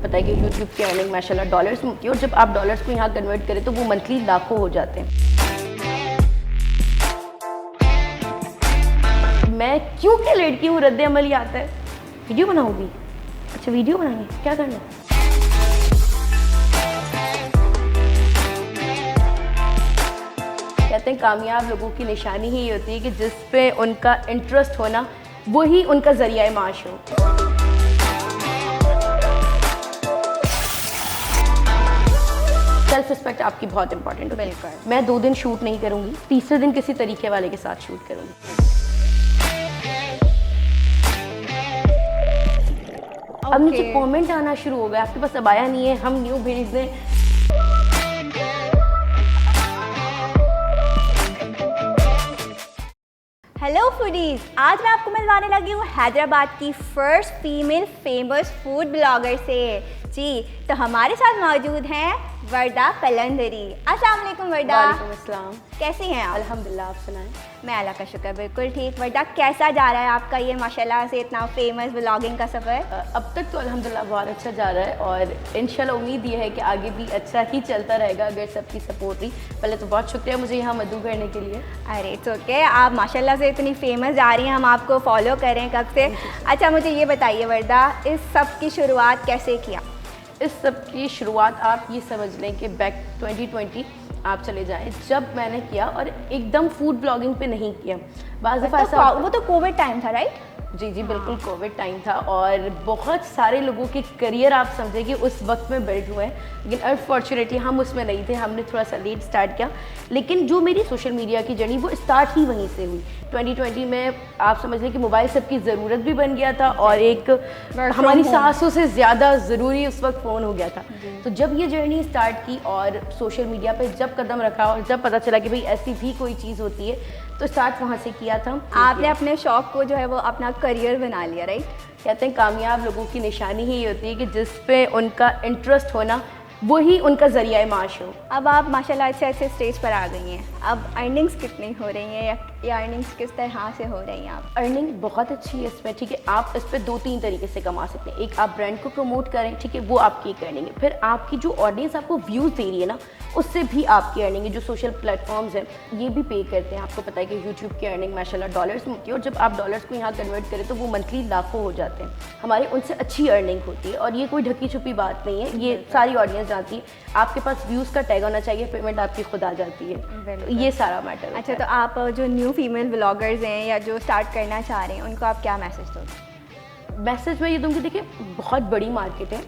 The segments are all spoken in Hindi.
पता है कि यूट्यूब की अर्निंग माशाल्लाह डॉलर्स में होती है और जब आप डॉलर्स को यहाँ कन्वर्ट करें तो वो मंथली लाखों हो जाते हैं। मैं क्यों क्या लड़की हूँ, रद्द अमल ही आता है। वीडियो बनाऊंगी, अच्छा वीडियो बनाएंगे, क्या करना है? कहते हैं कामयाब लोगों की निशानी ही ये होती है कि जिस पे उनका इंटरेस्ट होना वही उनका जरिया माश हो। सेल्फ रिस्पेक्ट आपकी बहुत इंपॉर्टेंट है। बिल्कुल। मैं 2 दिन शूट नहीं करूंगी, तीसरे दिन किसी तरीके वाले के साथ शूट करूंगी। अब नीचे कमेंट आना शुरू हो गया, आपके पास अब आया नहीं है, हम न्यू भेज दें। हेलो फूडीज, आज मैं आपको मिलवाने लगी हूँ हैदराबाद की first female famous food blogger से। जी, तो हमारे साथ मौजूद हैं वर्दा कलंदरी। अस्सलाम वालेकुम वर्दा। वालेकुम अस्सलाम। कैसी हैं आप? अल्हम्दुलिल्लाह, आप सुनाएं। मैं अल्लाह का शुक्र बिल्कुल ठीक। वर्दा, कैसा जा रहा है आपका ये माशाल्लाह से इतना फेमस ब्लॉगिंग का सफ़र? अब तक तो अल्हम्दुलिल्लाह बहुत अच्छा जा रहा है और इंशाल्लाह उम्मीद ये है कि आगे भी अच्छा ही चलता रहेगा अगर सबकी सपोर्ट रही। पहले तो बहुत शुक्रिया मुझे यहाँ मदू करने के लिए। अरे इट्स ओके, आप माशाल्लाह से इतनी फेमस जा रही हैं, हम आपको फॉलो करें कब से। अच्छा मुझे ये बताइए वर्दा, इस सब की शुरुआत कैसे किया? इस सब की शुरुआत आप ये समझ लें कि बैक 2020 आप चले जाएं, जब मैंने किया और एकदम फूड ब्लॉगिंग पे नहीं किया। बाज़ दफ़ा ऐसा वो तो कोविड टाइम था, राइट? जी बिल्कुल कोविड टाइम था और बहुत सारे लोगों के करियर आप समझे कि उस वक्त में बिल्ड हुए हैं, लेकिन अनफॉर्चुनेटली हम उसमें नहीं थे, हमने थोड़ा सा लेट स्टार्ट किया। लेकिन जो मेरी सोशल मीडिया की जर्नी वो स्टार्ट ही वहीं से हुई। 2020 में आप समझ लें कि मोबाइल सबकी ज़रूरत भी बन गया था और एक हमारी सांसों से ज़्यादा ज़रूरी उस वक्त फ़ोन हो गया था। तो जब ये जर्नी स्टार्ट की और सोशल मीडिया पर जब कदम रखा और जब पता चला कि भाई ऐसी भी कोई चीज़ होती है, तो स्टार्ट वहाँ से किया था। आपने अपने शौक़ को जो है वो अपना करियर बना लिया, राइट? कहते हैं कामयाब लोगों की निशानी ही होती है कि जिस पे उनका इंटरेस्ट होना वही उनका जरिया माश हो। अब आप माशाल्लाह अच्छे स्टेज पर आ गई हैं, अब अर्निंग्स कितनी हो रही हैं या अर्निंग्स किस तरह से हो रही हैं? आप अर्निंग बहुत अच्छी है इसमें, ठीक है। आप इस पर 2-3 तरीके से कमा सकते हैं। एक, आप ब्रांड को प्रमोट करें, ठीक है, वो आपकी एक अर्निंग है। फिर आपकी जो ऑडियंस आपको व्यूज़ दे रही है ना, उससे भी आपकी अर्निंग है। जो सोशल प्लेटफॉर्म्स हैं ये भी पे करते हैं। आपको पता है कि यूट्यूब की अर्निंग माशाल्लाह डॉलर्स में होती है और जब आप डॉलर्स को यहाँ कन्वर्ट करें तो वो मंथली लाखों हो जाते हैं। हमारे उनसे अच्छी अर्निंग होती है और ये कोई ढकी छुपी बात नहीं है, ये सारी ऑडियंस जानती है। आपके पास व्यूज़ का टैग होना चाहिए, पेमेंट आपकी खुद आ जाती है, तो ये सारा मैटर। अच्छा, तो आप जो न्यू फीमेल ब्लॉगर्स हैं या जो स्टार्ट करना चाह रहे हैं उनको आप क्या मैसेज दोगे? मैसेज में ये दूँगी, देखिए बहुत बड़ी मार्केट है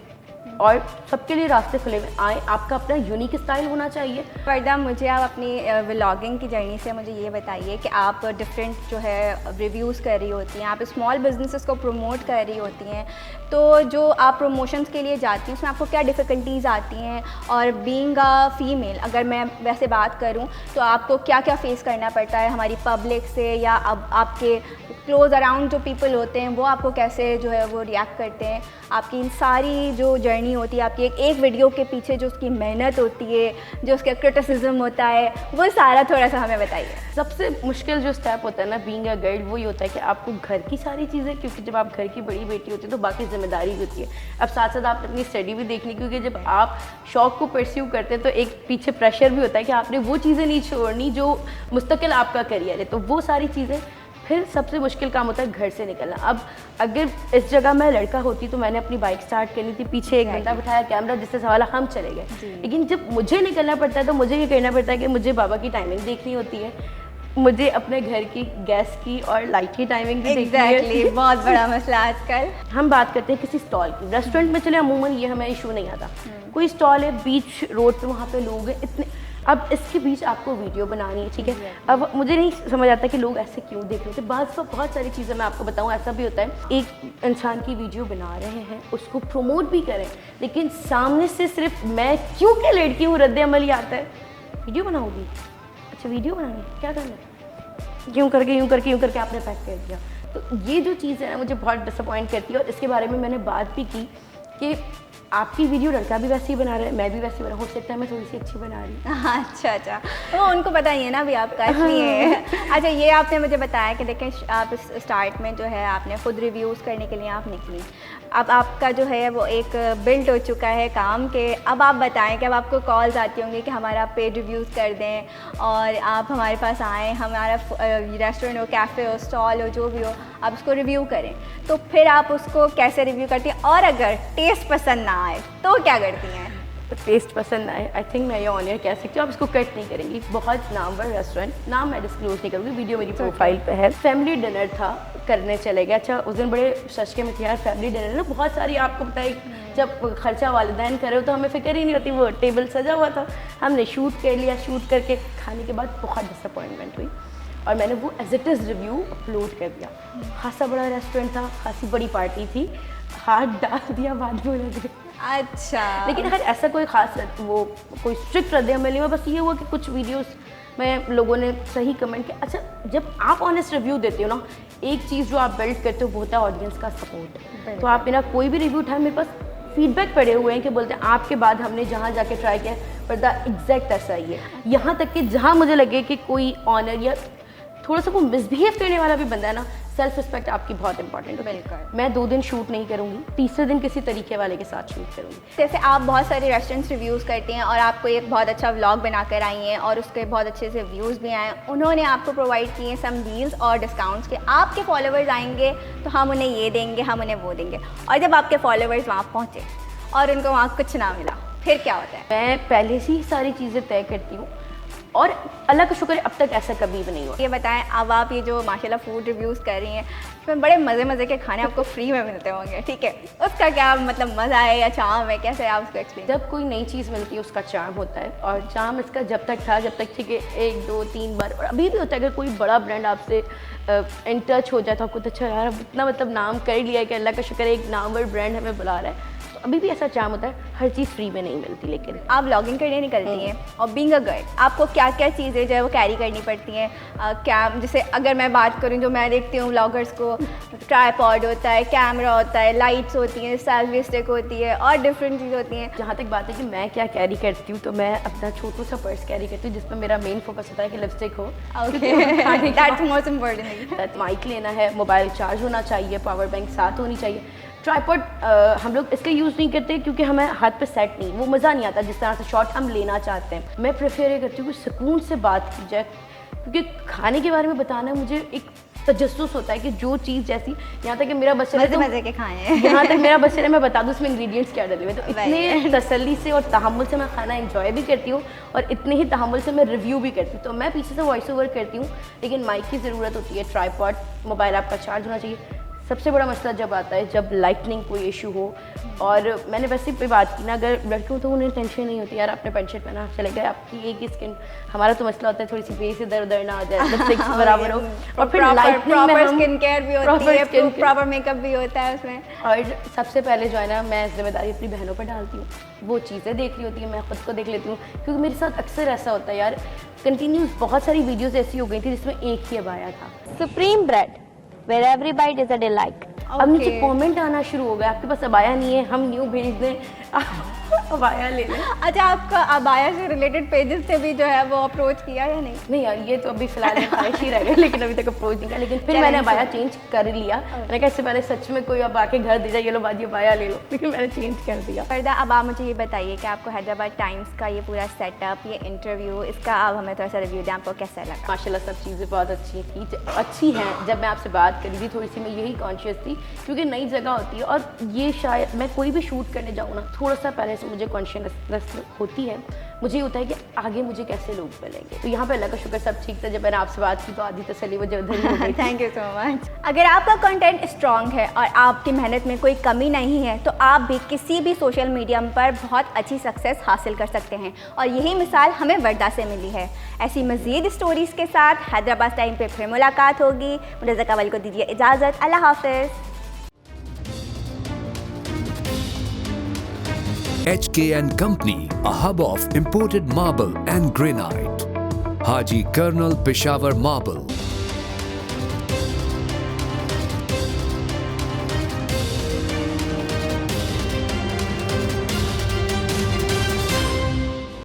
और सबके लिए रास्ते खुले हुए आए, आपका अपना यूनिक स्टाइल होना चाहिए। वर्दा, मुझे आप अपनी व्लॉगिंग की जर्नी से मुझे ये बताइए कि आप डिफरेंट जो है रिव्यूज़ कर रही होती हैं, आप स्मॉल बिजनेसेस को प्रमोट कर रही होती हैं, तो जो आप प्रमोशंस के लिए जाती हैं उसमें आपको क्या डिफ़िकल्टीज़ आती हैं? और बीइंग अ फीमेल अगर मैं वैसे बात करूं तो आपको क्या क्या फेस करना पड़ता है हमारी पब्लिक से, या अब आपके क्लोज अराउंड जो पीपल होते हैं वो आपको कैसे जो है वो रिएक्ट करते हैं? आपकी इन सारी जो जर्नी होती है, आपकी एक वीडियो के पीछे जो उसकी मेहनत होती है, जो उसका क्रिटिसिज्म होता है, वो सारा थोड़ा सा हमें बताइए। सबसे मुश्किल जो स्टेप होता है ना बीइंग अ गर्ल, वो ये होता है कि आपको घर की सारी चीज़ें, क्योंकि जब आप घर की बड़ी बेटी होती है तो बाकी जिम्मेदारी भी होती है। अब साथ साथ आप अपनी स्टडी भी देखनी, क्योंकि जब आप शौक़ को परस्यू करते हैं तो एक पीछे प्रेशर भी होता है कि आपने वो चीज़ें नहीं छोड़नी जो मुस्तकिल आपका करियर है, तो वो सारी चीज़ें। फिर सबसे मुश्किल काम होता है घर से निकलना। अब अगर इस जगह मैं लड़का होती तो मैंने अपनी बाइक स्टार्ट करनी थी, पीछे एक बंदा बिठाया, कैमरा, जिससे सवाल हम चले गए। लेकिन जब मुझे निकलना पड़ता है तो मुझे ये करना पड़ता है कि मुझे बाबा की टाइमिंग देखनी होती है, मुझे अपने घर की गैस की और लाइट की टाइमिंग भी देखनी है। बहुत बड़ा मसला आजकल। हम बात करते हैं किसी स्टॉल की, रेस्टोरेंट में चले अमूमन ये हमें इशू नहीं आता। कोई स्टॉल है बीच रोड पे, वहाँ पे लोग हैं इतने, अब इसके बीच आपको वीडियो बनानी है, ठीक है। अब मुझे नहीं समझ आता कि लोग ऐसे क्यों देख रहे थे। बहुत सारी चीज़ें मैं आपको बताऊं, ऐसा भी होता है एक इंसान की वीडियो बना रहे हैं, उसको प्रमोट भी करें, लेकिन सामने से सिर्फ मैं क्यों क्या लड़की हूँ, रद्द अमल ही आता है। वीडियो बनाऊंगी, अच्छा वीडियो बनाएंगे, क्या करना है, यूँ करके आपने पैक कर दिया। तो ये जो चीज़ है ना मुझे बहुत डिसअपॉइंट करती है और इसके बारे में मैंने बात भी की कि आपकी वीडियो लड़का भी वैसे ही बना रहा है, मैं भी वैसे ही बना, हो सकता है मैं थोड़ी सी अच्छी बना रही हूँ। अच्छा, वो उनको पता ही है ना अभी आपका, इसलिए। अच्छा, ये आपने मुझे बताया कि देखें आप स्टार्ट में जो है आपने खुद रिव्यूज़ करने के लिए आप निकली, अब आपका जो है वो एक बिल्ड हो चुका है काम के। अब आप बताएं कि अब आपको कॉल्स आती होंगी कि हमारा पेड रिव्यूज़ कर दें और आप हमारे पास आएँ, हमारा रेस्टोरेंट हो, कैफ़े हो, स्टॉल हो, जो भी हो, आप उसको रिव्यू करें, तो फिर आप उसको कैसे रिव्यू करती हैं? और अगर टेस्ट पसंद ना आए तो क्या करती हैं? टेस्ट पसंद आए, आई थिंक मैं ये ऑन एयर कह सकती हूँ, आप इसको कट नहीं करेंगी। बहुत नामवर रेस्टोरेंट, नाम मैं डिस्क्लोज नहीं करूँगी, वीडियो मेरी प्रोफाइल पे है। फैमिली डिनर था, करने चले गए। अच्छा, उस दिन बड़े सचके में थे यार, फैमिली डिनर ना बहुत सारी, आपको पता है जब खर्चा वालिदैन करे हो तो हमें फिक्र ही नहीं होती, वो टेबल सजा हुआ था, हमने शूट कर लिया। शूट करके खाने के बाद बहुत डिसअपॉइंटमेंट हुई और मैंने वो as it is review upload कर दिया। खासा बड़ा रेस्टोरेंट था, खासी बड़ी पार्टी थी, हाथ डाल दिया, बाद में लग गए। अच्छा, लेकिन अगर ऐसा कोई खास वो कोई स्ट्रिक्ट रद्द अमल नहीं हुआ, बस ये हुआ कि कुछ वीडियोस में लोगों ने सही कमेंट किया। अच्छा, जब आप ऑनेस्ट रिव्यू देते हो ना, एक चीज़ जो आप बिल्ड करते हो वो होता है ऑडियंस का सपोर्ट। तो आप मेरा कोई भी रिव्यू उठाए, मेरे पास फीडबैक पड़े हुए हैं कि बोलते हैं आपके बाद हमने जहाँ जाके ट्राई किया पर द एग्जैक्ट ऐसा ही है। यहाँ तक कि जहाँ मुझे लगे कि कोई ऑनर या थोड़ा सा कोई मिसबिहेव करने वाला भी बंदा है ना, सेल्फ रिस्पेक्ट आपकी बहुत इंपॉर्टेंट है। बिल्कुल। मैं 2 दिन शूट नहीं करूँगी, तीसरे दिन किसी तरीके वाले के साथ शूट करूँगी। जैसे आप बहुत सारे रेस्टोरेंट्स रिव्यूज़ करती हैं और आपको एक बहुत अच्छा व्लॉग बनाकर आई हैं और उसके बहुत अच्छे से व्यूज़ भी आए, उन्होंने आपको प्रोवाइड किए सम डील्स और डिस्काउंट्स के, आपके फॉलोवर्स आएंगे तो हम उन्हें ये देंगे, हम उन्हें वो देंगे, और जब आपके फॉलोवर्स वहाँ पहुँचे और उनको वहाँ कुछ ना मिला, फिर क्या होता है? मैं पहले से ही सारी चीज़ें तय करती हूँ और अल्लाह का शुक्र है अब तक ऐसा कभी भी नहीं हुआ। ये बताएं, अब आप ये जो माशाल्लाह फूड रिव्यूज़ कर रही हैं, इसमें बड़े मज़े के खाने आपको फ्री में मिलते होंगे, ठीक है, उसका क्या मतलब मज़ा है या चार्म है, कैसे आप उसको एक्सप्लेन? जब कोई नई चीज़ मिलती है उसका चार्म होता है, और चार्म इसका जब तक था, जब तक ठीक है 1 2 3 बार, और अभी भी होता है। अगर कोई बड़ा ब्रांड आपसे इन टच हो जाता है, आपको तो अच्छा यार अब इतना मतलब नाम कर लिया है कि अल्लाह का शुक्र है एक नामवर ब्रांड हमें बुला रहा है, तो अभी भी ऐसा चार्म होता है। हर चीज़ फ्री में नहीं मिलती। लेकिन आप व्लॉगिंग करने निकलती हैं और बीइंग अ गर्ल आपको क्या क्या चीज़ें जो है वो कैरी करनी पड़ती हैं? क्या, जैसे अगर मैं बात करूं, जो मैं देखती हूँ व्लॉगर्स को, ट्राइपॉड होता है, कैमरा होता है, लाइट्स होती हैं, सेल्फी स्टिक होती है और डिफरेंट चीज़ होती हैं। जहाँ तक बात है कि मैं क्या कैरी करती हूँ, तो मैं अपना छोटा सा पर्स कैरी करती हूँ जिसमें मेरा मेन फोकस होता है कि लिपस्टिक हो, दैट्स मोस्ट इम्पोर्टेंट। माइक लेना है, मोबाइल चार्ज होना चाहिए, पावर बैंक साथ होनी चाहिए। ट्राइपॉड हम लोग इसलिए यूज़ नहीं करते क्योंकि हमें हाथ पे सेट नहीं, वो मज़ा नहीं आता जिस तरह से शॉट हम लेना चाहते हैं। मैं प्रेफर ये करती हूँ कि सुकून से बात की जाए, क्योंकि खाने के बारे में बताना मुझे एक तजस्सुस होता है कि जो चीज़ जैसी, यहाँ तक कि मेरा बस चले, मज़े के खाए हैं, यहाँ तक मेरा बस चले मैं बता दूँ इसमें इंग्रेडिएंट्स क्या डले हुए, तो इतने तसल्ली से और तहम्मुल से मैं खाना एंजॉय भी करती हूँ और इतने ही तहम्मुल से मैं रिव्यू भी करती हूँ। तो मैं पीछे से वॉइस ओवर करती हूँ, लेकिन माइक की ज़रूरत होती है, ट्राइपॉड, मोबाइल आपका चार्ज होना चाहिए। सबसे बड़ा मसला जब आता है जब लाइटनिंग कोई इशू हो, और मैंने वैसे पे बात की ना, अगर लड़कियों तो उन्हें टेंशन नहीं होती यार आपने पैंट शर्ट पहना चले गए, आपकी एक ही स्किन, हमारा तो मसला होता है थोड़ी सी फेस इधर उधर ना आ जाए, लिपस्टिक बराबर हो, और फिर लाइटनिंग में हम स्किन केयर भी होती है, प्रॉपर मेकअप भी होता है उसमें। और सबसे पहले जो है ना, मैं जिम्मेदारी अपनी बहनों पर डालती हूँ, वो चीज़ें देख रही होती हैं, मैं खुद को देख लेती हूँ, क्योंकि मेरे साथ अक्सर ऐसा होता है यार, कंटिन्यूस बहुत सारी वीडियोज़ ऐसी हो गई थी जिसमें एक ही अबाया था, supreme bread where every bite is a delight. अब नीचे कमेंट आना शुरू हो गया, आपके पास अबाया नहीं है, हम न्यू भेज दें, अबाया ले लें। अच्छा, आपका अबाया से रिलेटेड पेजेस से भी जो है वो अप्रोच किया या नहीं? नहीं यार, ये तो अभी फिलहाल ख्वाहिश ही रह गई, लेकिन अभी तक अप्रोच नहीं किया। लेकिन फिर मैंने अबाया चेंज कर लिया, मैंने कहा इससे पहले सच में कोई अब आके घर दे जाए, ये लो बाजी अबाया ले लो, लेकिन मैंने चेंज कर दिया। फरदा, अब आप मुझे ये बताइए कि आपको हैदराबाद टाइम्स का ये पूरा सेटअप, ये इंटरव्यू, इसका आप हमें थोड़ा सा रिव्यू दें, आपको कैसा लगा? माशाल्लाह सब चीज़ें बहुत अच्छी हैं। जब मैं आपसे बात करी थी थोड़ी सी मैं यही कॉन्शियस थी, क्योंकि नई जगह होती है, और ये शायद मैं कोई भी शूट करने जाऊँ ना, थोड़ा सा पहले से मुझे कॉन्शियसनेस होती है, मुझे होता है कि आगे मुझे कैसे लोग मिलेंगे। तो यहाँ पे अल्लाह का शुक्र सब ठीक था। जब मैंने आपसे बात की तो आधी तसल्ली वो जब हो गई। Thank you so much. अगर आपका कंटेंट स्ट्रॉन्ग है और आपकी मेहनत में कोई कमी नहीं है, तो आप भी किसी भी सोशल मीडियम पर बहुत अच्छी सक्सेस हासिल कर सकते हैं, और यही मिसाल हमें वर्दा से मिली है। ऐसी मज़ीद स्टोरीज़ के साथ हैदराबाद टाइम पे फिर मुलाकात होगी। मुझे कवल को दीजिए इजाज़त। अल्लाह हाफ़िज़। HK & Company, a hub of imported marble and granite. Haji Colonel Peshawar Marble.